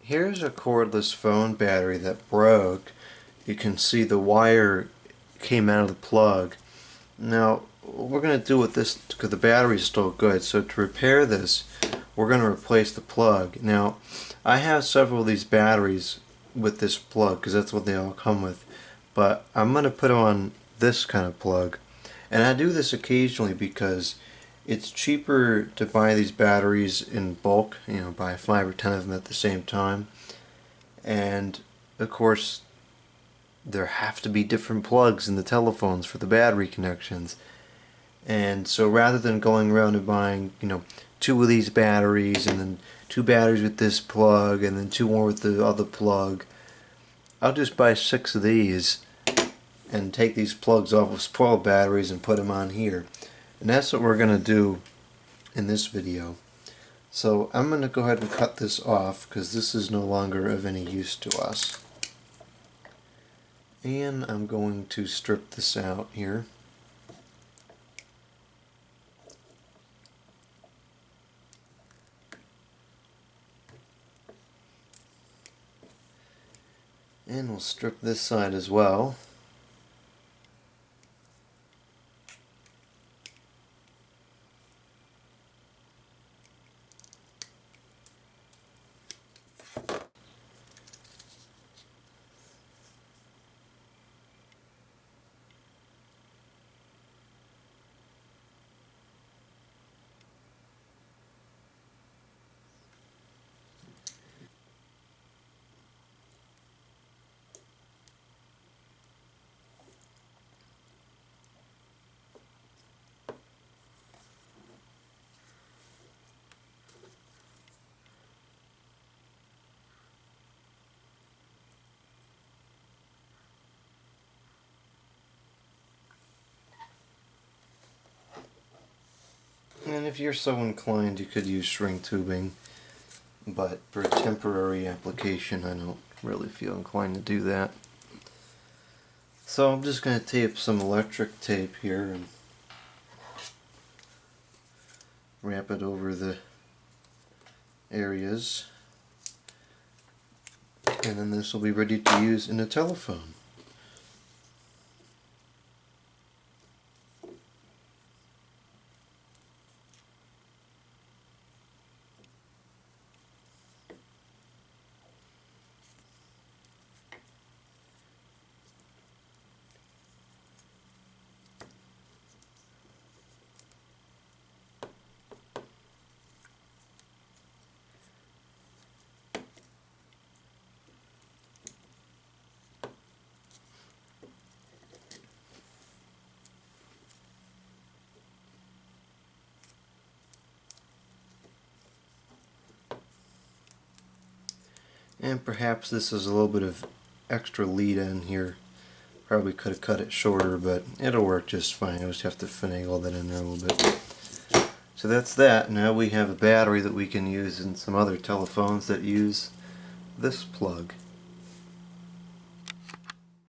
Here's a cordless phone battery that broke. You can see the wire came out of the plug. Now, what we're going to do with this, because the battery is still good, so to repair this, we're going to replace the plug. Now, I have several of these batteries with this plug, because that's what they all come with, but I'm going to put on this kind of plug. And I do this occasionally because it's cheaper to buy these batteries in bulk, buy 5 or 10 of them at the same time. And of course, there have to be different plugs in the telephones for the battery connections. And so rather than going around and buying, 2 of these batteries and then 2 batteries with this plug and then 2 more with the other plug, I'll just buy 6 of these and take these plugs off of spoiled batteries and put them on here. And that's what we're going to do in this video. So I'm going to go ahead and cut this off because this is no longer of any use to us. And I'm going to strip this out here. And we'll strip this side as well. And if you're so inclined, you could use shrink tubing, but for a temporary application, I don't really feel inclined to do that. So I'm just going to tape some electric tape here and wrap it over the areas, and then this will be ready to use in a telephone. And perhaps this is a little bit of extra lead in here. Probably could have cut it shorter, but it'll work just fine. I just have to finagle that in there a little bit. So that's that. Now we have a battery that we can use in some other telephones that use this plug.